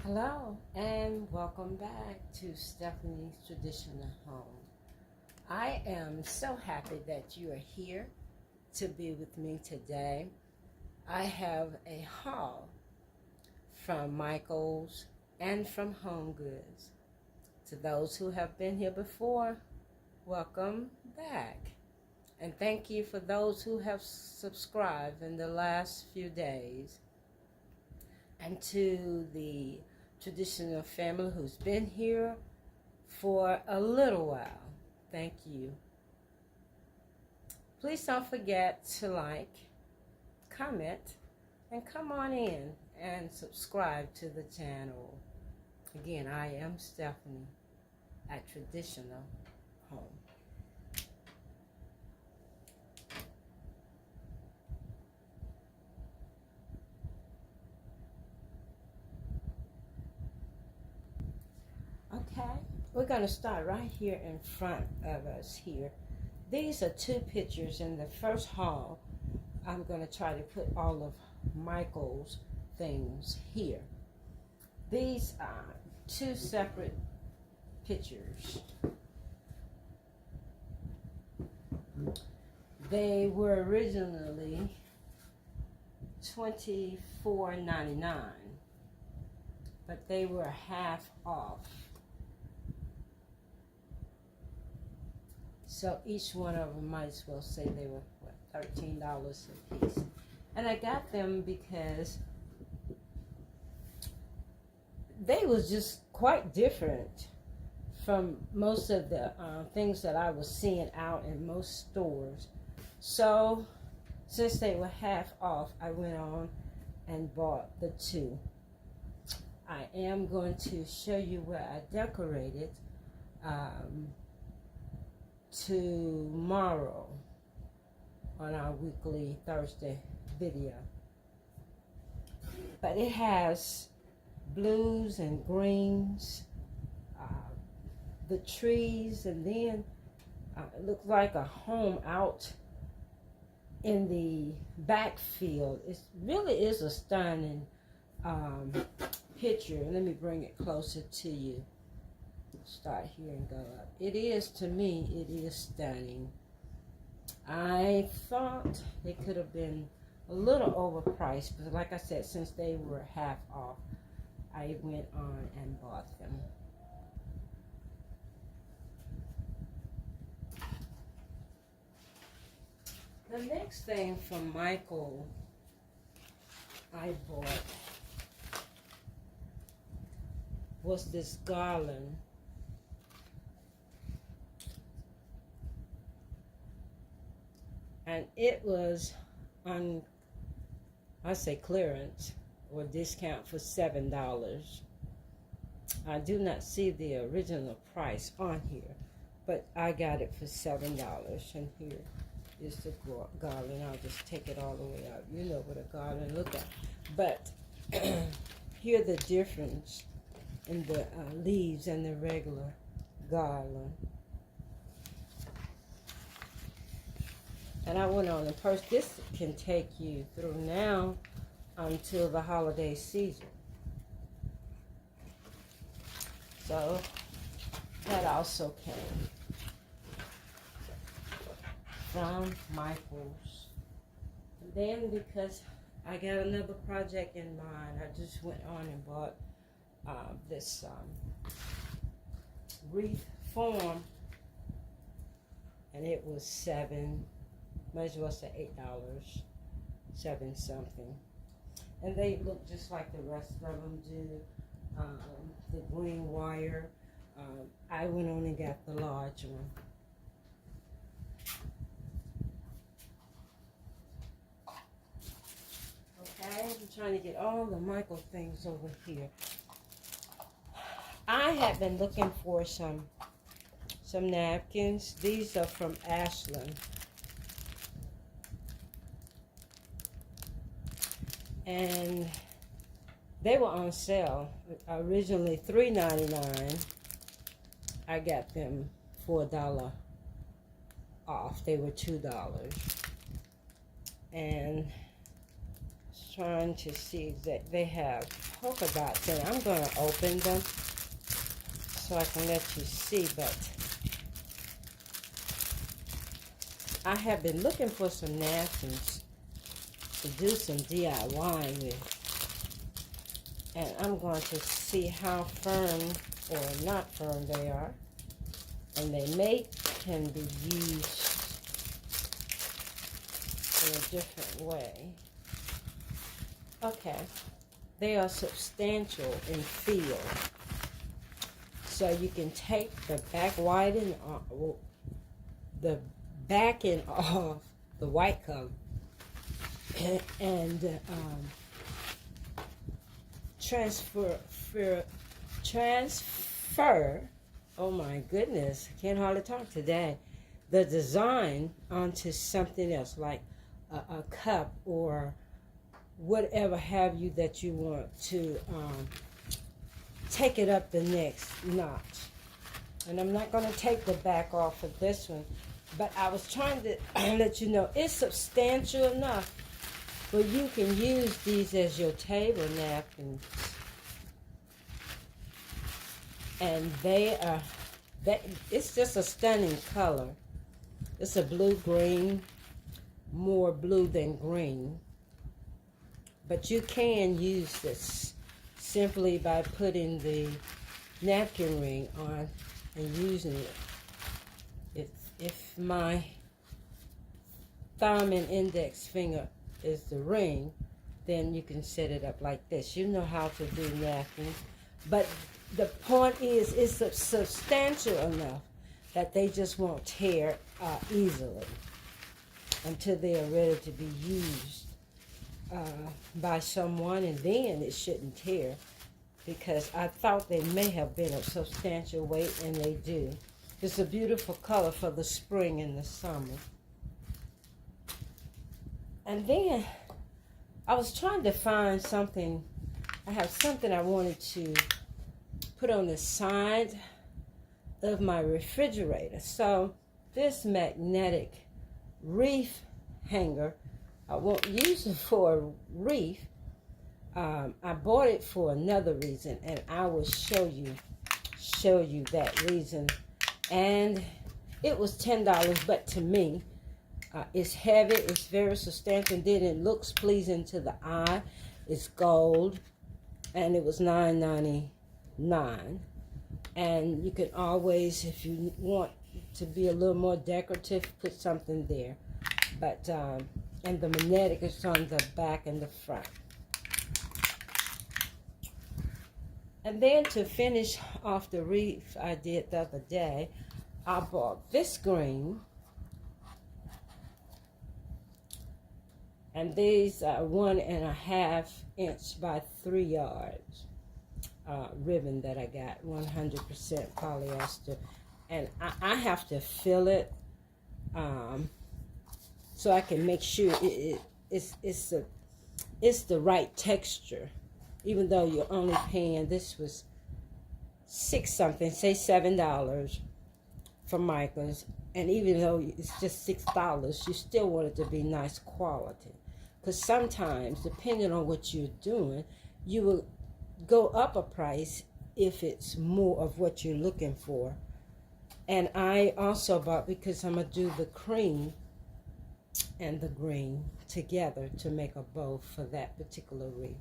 Hello and welcome back to Stephanie's Traditional Home. I am so happy that you are here to be with me today. I have a haul from Michael's and from Home Goods. To those who have been here before, welcome back. And thank you for those who have subscribed in the last few days. And to the traditional family who's been here for a little while, thank you. Please don't forget to like, comment, and come on in and subscribe to the channel. Again, I am Stephanie at Traditional Home. Okay, we're going to start right here in front of us here. These are two pictures in the first haul. I'm going to try to put all of Michael's things here. These are two separate pictures. They were originally $24.99, but they were half off. So each one of them, might as well say they were, $13 a piece. And I got them because they was just quite different from most of the things that I was seeing out in most stores. So since they were half off, I went on and bought the two. I am going to show you where I decorated tomorrow on our weekly Thursday video. But it has blues and greens, the trees, and then it looks like a home out in the backfield. It really is a stunning picture. Let me bring it closer to you. Start here and go up. It is, to me, it is stunning. I thought they could have been a little overpriced, but like I said, since they were half off, I went on and bought them. The next thing from Michael I bought was this garland. And it was on, I say clearance or discount for $7. I do not see the original price on here, but I got it for $7. And here is the garland. I'll just take it all the way out. You know what a garland look like. But hear the difference in the leaves and the regular garland. And I went on and purchased. This can take you through now until the holiday season. So that also came from Michael's. And then because I got another project in mind, I just went on and bought this wreath form, and it was $7. Might as well say $8, 7 something. And they look just like the rest of them do. The green wire. I went on and got the large one. Okay, I'm trying to get all the Michael things over here. I have been looking for some napkins. These are from Ashland. And they were on sale. Originally $3.99. I got them for $1 off. They were $2. And trying to see that they have polka dots, and I'm going to open them so I can let you see. But I have been looking for some napkins to do some DIY with, and I'm going to see how firm or not firm they are, and they can be used in a different way. Okay, they are substantial in feel, so you can take the back whiting, the backing off the white color, and transfer. Oh my goodness, I can't hardly talk today. The design onto something else, like a cup or whatever have you that you want to take it up the next notch. And I'm not going to take the back off of this one, but I was trying to let you know it's substantial enough where you can use these as your table napkins. And it's just a stunning color. It's a blue-green, more blue than green. But you can use this simply by putting the napkin ring on and using it. If my thumb and index finger is the ring, then you can set it up like this. You know how to do napkins. But the point is, it's substantial enough that they just won't tear easily until they are ready to be used by someone, and then it shouldn't tear, because I thought they may have been of substantial weight, and they do. It's a beautiful color for the spring and the summer. And then I was trying to find something. I have something I wanted to put on the side of my refrigerator. So this magnetic reef hanger, I won't use it for a reef. I bought it for another reason, and I will show you that reason. And it was $10, but to me, it's heavy, it's very substantial, and then it looks pleasing to the eye. It's gold, and it was $9.99. And you can always, if you want to be a little more decorative, put something there. But and the magnetic is on the back and the front. And then to finish off the wreath I did the other day, I bought this green. And these are 1.5 inch by 3 yards ribbon that I got, 100% polyester. And I have to fill it so I can make sure it's the right texture. Even though you're only paying, this was $6-something, say $7 for Michael's, and even though it's just $6, you still want it to be nice quality. Because sometimes, depending on what you're doing, you will go up a price if it's more of what you're looking for. And I also bought, because I'm going to do the cream and the green together to make a bow for that particular wreath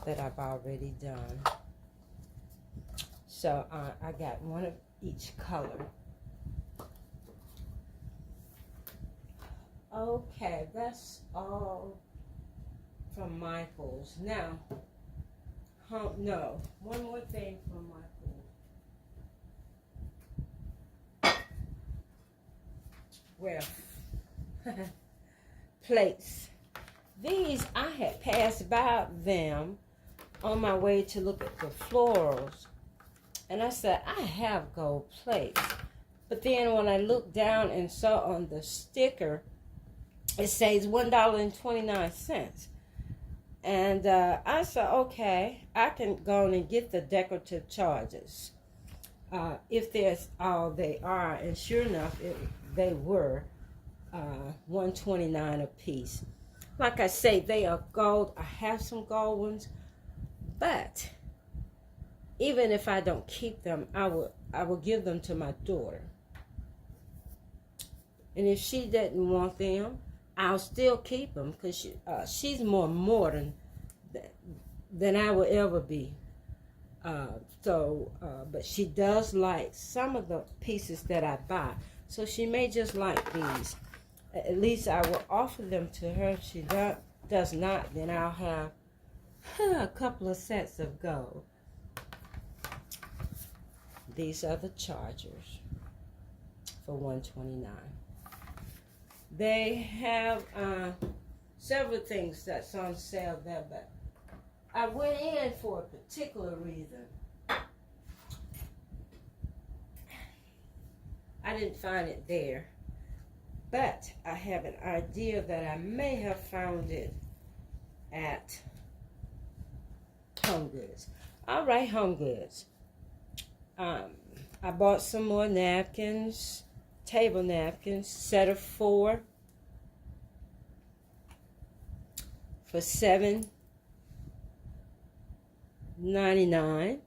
that I've already done. So I got one of each color. Okay, that's all from Michael's. Now, no, one more thing from Michael's. Well, plates. These, I had passed by them on my way to look at the florals, and I said, I have gold plates. But then when I looked down and saw on the sticker, it says $1.29. And I said, okay, I can go on and get the decorative charges if that's all they are. And sure enough, they were $1.29 a piece. Like I say, they are gold. I have some gold ones, but even if I don't keep them, I will give them to my daughter. And if she doesn't want them, I'll still keep them because she's more modern than I will ever be. But she does like some of the pieces that I buy. So she may just like these. At least I will offer them to her. If she does not, then I'll have a couple of sets of gold. These are the chargers for $129. They have several things that's on sale there, but I went in for a particular reason. I didn't find it there, but I have an idea that I may have found it at Home Goods. All right, Home Goods. I bought some more napkins, table napkins, set of 4 for $7.99,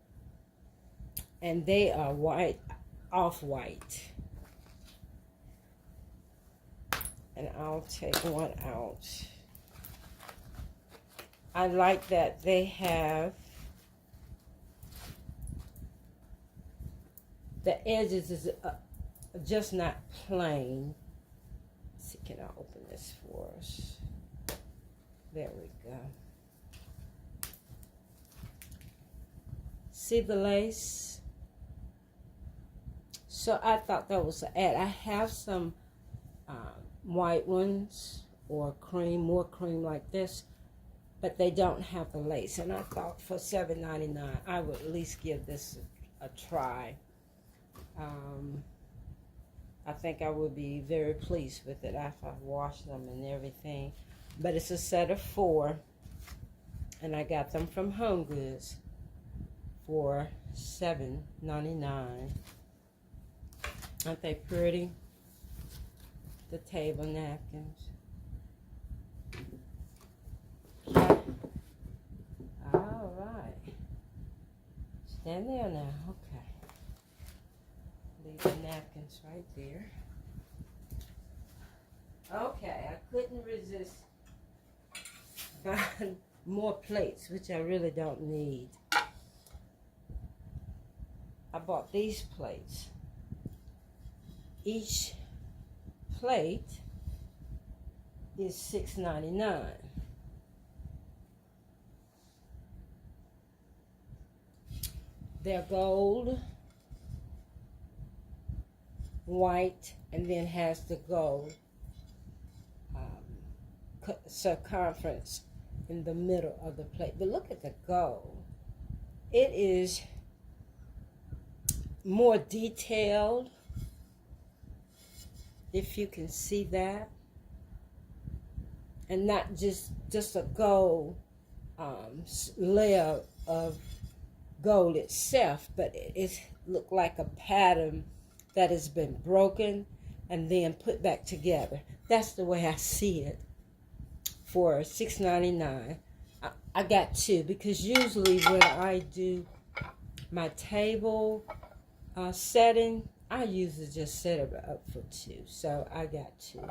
and they are white, off-white. And I'll take one out. I like that they have the edges is just not plain. Let's see, can I open this for us? There we go. See the lace? So I thought that was an ad. I have some white ones or cream, more cream like this, but they don't have the lace. And I thought for $7.99 I would at least give this a try. I think I would be very pleased with it after I've washed them and everything. But it's a set of 4, and I got them from Home Goods for $7.99. Aren't they pretty? The table napkins. Okay. All right. Stand there now. Okay. Leave the napkins right there. Okay, I couldn't resist buying more plates, which I really don't need. I bought these plates. Each plate is $6.99. They're gold, white, and then has the gold circumference in the middle of the plate. But look at the gold. It is more detailed, if you can see that, and not just a gold layer of gold itself, but it looked like a pattern that has been broken and then put back together. That's the way I see it. For $6.99, I got 2, because usually when I do my table setting, I usually just set it up for 2. So I got 2.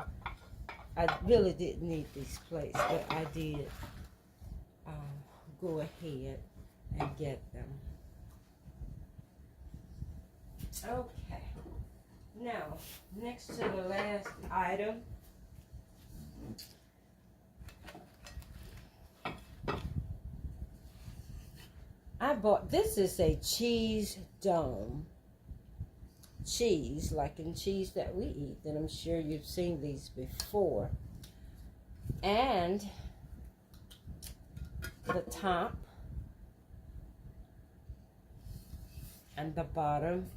I really didn't need these plates, but I did go ahead and get them. Okay. Now, next to the last item, I bought, this is a cheese dome. Cheese, like in cheese that we eat, and I'm sure you've seen these before. And the top and the bottom,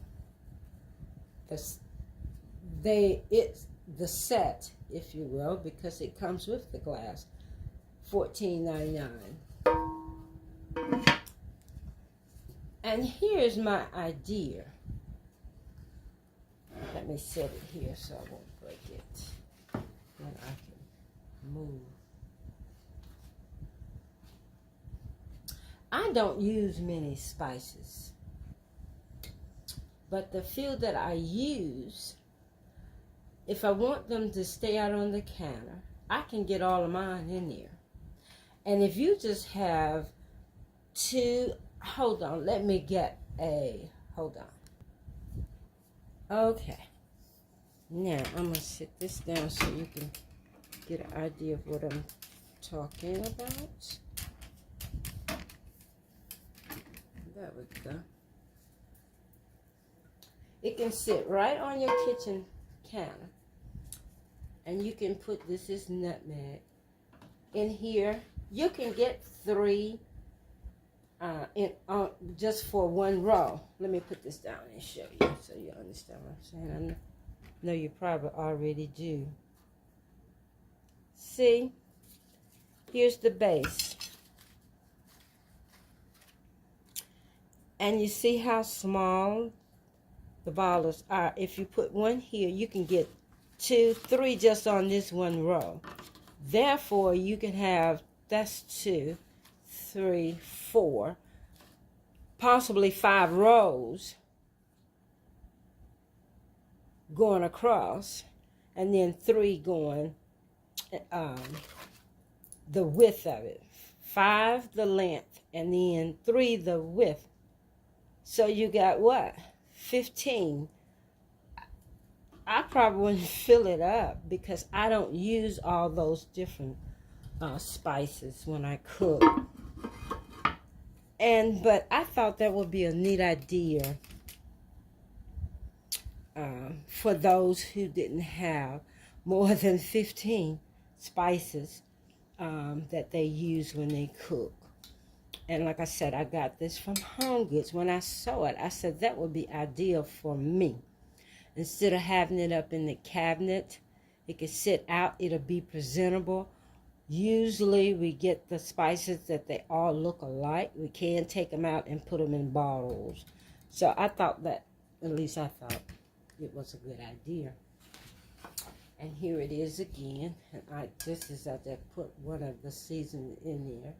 it's the set, if you will, because it comes with the glass, $14.99. And here's my idea. Let me set it here so I won't break it. Then I can move I don't use many spices, but the few that I use, if I want them to stay out on the counter, I can get all of mine in there. And if you just have two, hold on, let me get hold on. Okay. Now, I'm going to sit this down so you can get an idea of what I'm talking about. There we go. It can sit right on your kitchen counter. And you can put, this is nutmeg, in here. You can get 3 just for 1 row. Let me put this down and show you so you understand what I'm saying. I know you probably already do. See? Here's the base. And you see how small the bottles are. If you put 1 here, you can get 2, 3 just on this 1 row. Therefore, you can have, that's 2, 3, 4, possibly 5 rows going across, and then 3 going the width of it. 5 the length, and then 3 the width. So you got what? 15. I probably wouldn't fill it up because I don't use all those different spices when I cook. But I thought that would be a neat idea for those who didn't have more than 15 spices that they use when they cook. And like I said, I got this from Home Goods. When I saw it, I said that would be ideal for me. Instead of having it up in the cabinet, it could sit out. It'll be presentable. Usually we get the spices that they all look alike. We can take them out and put them in bottles. So I thought that, at least I thought it was a good idea. And here it is again. And I just put one of the seasonings in there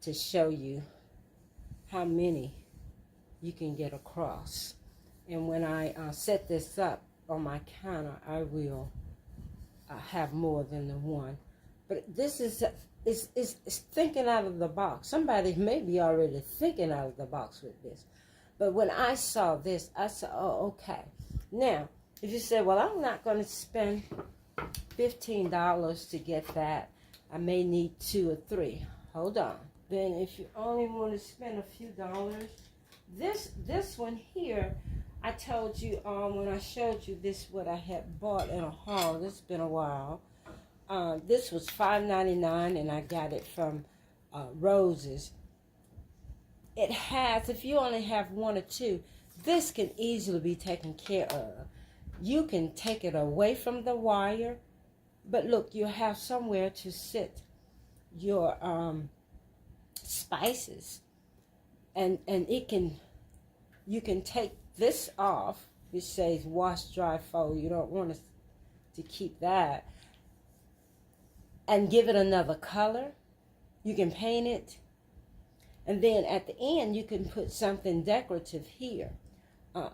to show you how many you can get across. And when I set this up on my counter, I will have more than the 1. But this is thinking out of the box. Somebody may be already thinking out of the box with this. But when I saw this, I said, oh, okay. Now, if you say, well, I'm not going to spend $15 to get that. I may need 2 or 3. Hold on. Then if you only want to spend a few dollars, this one here, I told you when I showed you this, what I had bought in a haul. This has been a while. This was $5.99, and I got it from Rose's. It has, if you only have 1 or 2, this can easily be taken care of. You can take it away from the wire, but look, you have somewhere to sit your spices, and you can take this off. It says wash, dry, fold. You don't want to keep that, and give it another color. You can paint it, and then at the end you can put something decorative here,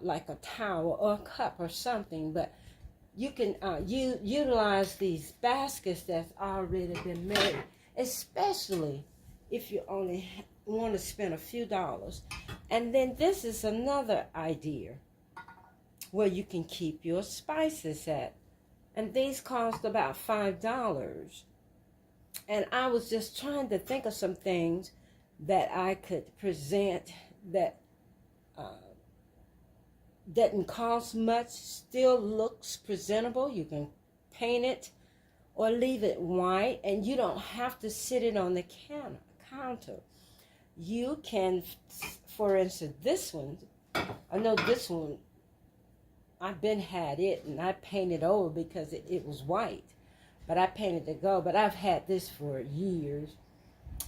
like a towel or a cup or something. But you can utilize these baskets that's already been made, especially if you only want to spend a few dollars. And then this is another idea where you can keep your spices at. And these cost about $5. And I was just trying to think of some things that I could present that doesn't cost much, still looks presentable. You can paint it or leave it white, and you don't have to sit it on the counter. You can, for instance, this one, I know this one, I've been had it, and I painted over because it was white. But I painted the gold. But I've had this for years,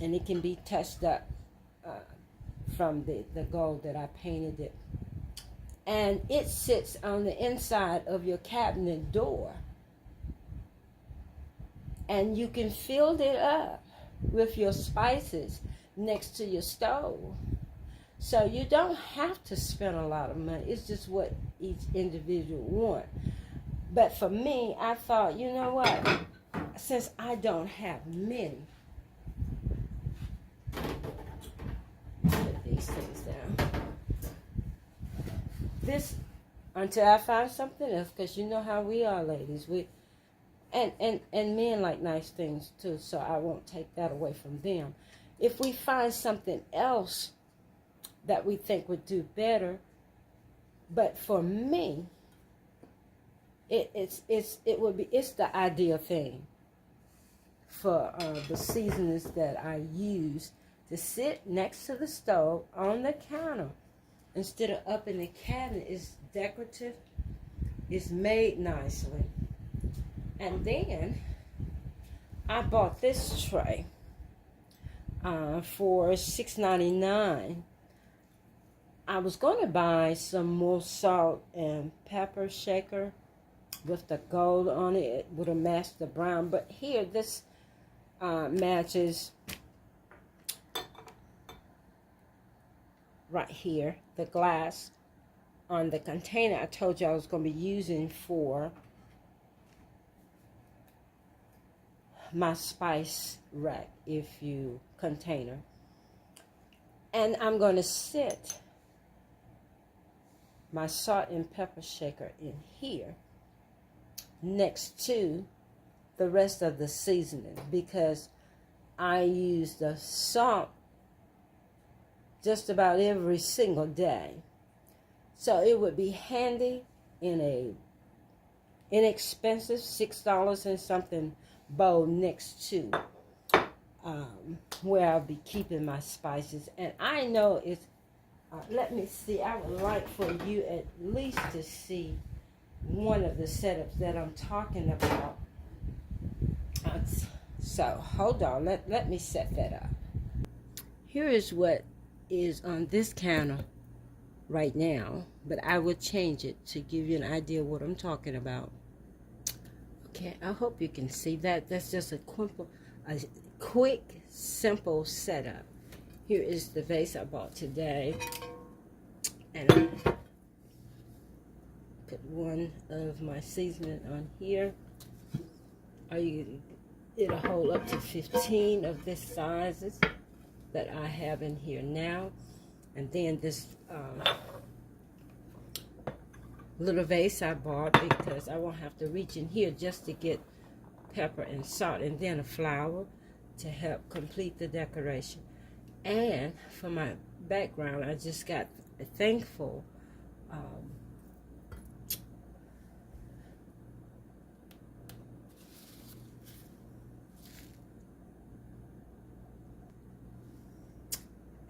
and it can be touched up from the gold that I painted it. And it sits on the inside of your cabinet door. And you can fill it up with your spices. next to your stove. So you don't have to spend a lot of money. It's just what each individual wants. But for me, I thought, you know what? Since I don't have many, put these things down. This, until I find something else, because you know how we are, ladies. And men like nice things too, so I won't take that away from them. If we find something else that we think would do better, but for me, it's the ideal thing for the seasonings that I use to sit next to the stove on the counter instead of up in the cabinet. It's decorative. It's made nicely. And then I bought this tray for $6.99. I was going to buy some more salt and pepper shaker with the gold on it. It would have matched the brown. But here, this matches right here, the glass on the container I told you I was going to be using for my spice rack, container. And I'm going to sit my salt and pepper shaker in here next to the rest of the seasoning, because I use the salt just about every single day. So it would be handy in a inexpensive $6 and something bowl next to where I'll be keeping my spices. And I know it's, let me see, I would like for you at least to see one of the setups that I'm talking about. So hold on, let me set that up. Here is what is on this counter right now, but I will change it to give you an idea of what I'm talking about. Okay, I hope you can see that. That's just a quick, simple setup. Here is the vase I bought today, and I put one of my seasoning on here. It'll hold up to 15 of this sizes that I have in here now. And then this little vase I bought because I won't have to reach in here just to get pepper and salt, and then a flower to help complete the decoration. And for my background, I just got thankful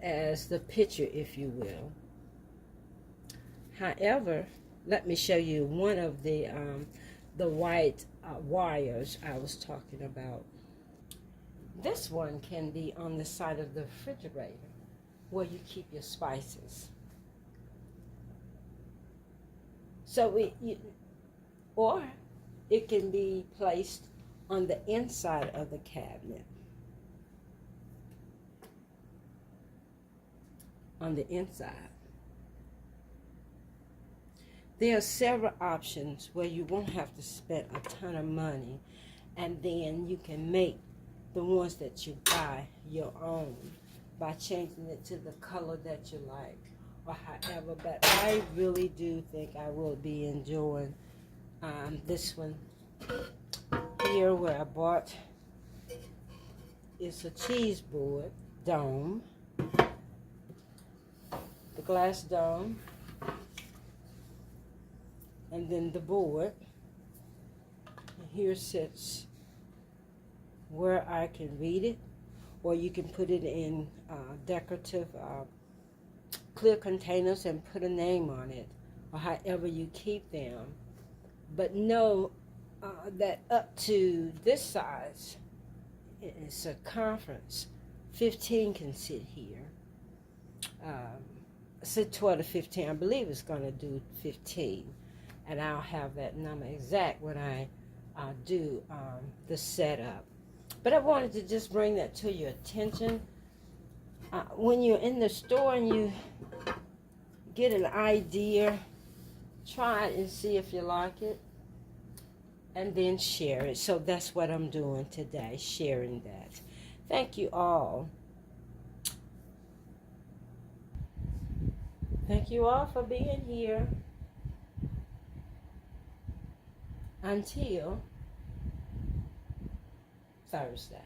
as the picture, if you will. However, let me show you one of the white wires I was talking about. This one can be on the side of the refrigerator where you keep your spices. So or it can be placed on the inside of the cabinet. On the inside. There are several options where you won't have to spend a ton of money, and then you can make the ones that you buy your own by changing it to the color that you like or however. But I really do think I will be enjoying this one here where I bought. It's a cheese board dome, the glass dome, and then the board. And here sits where I can read it, or you can put it in decorative clear containers and put a name on it, or however you keep them. But know that up to this size, it's a circumference, 15 can sit here. Sit 12 to 15. I believe it's going to do 15, and I'll have that number exact when I do the setup. But I wanted to just bring that to your attention when you're in the store and you get an idea, try it and see if you like it, and then share it. So that's what I'm doing today, sharing that. Thank you all. Thank you all for being here. Until Thursday.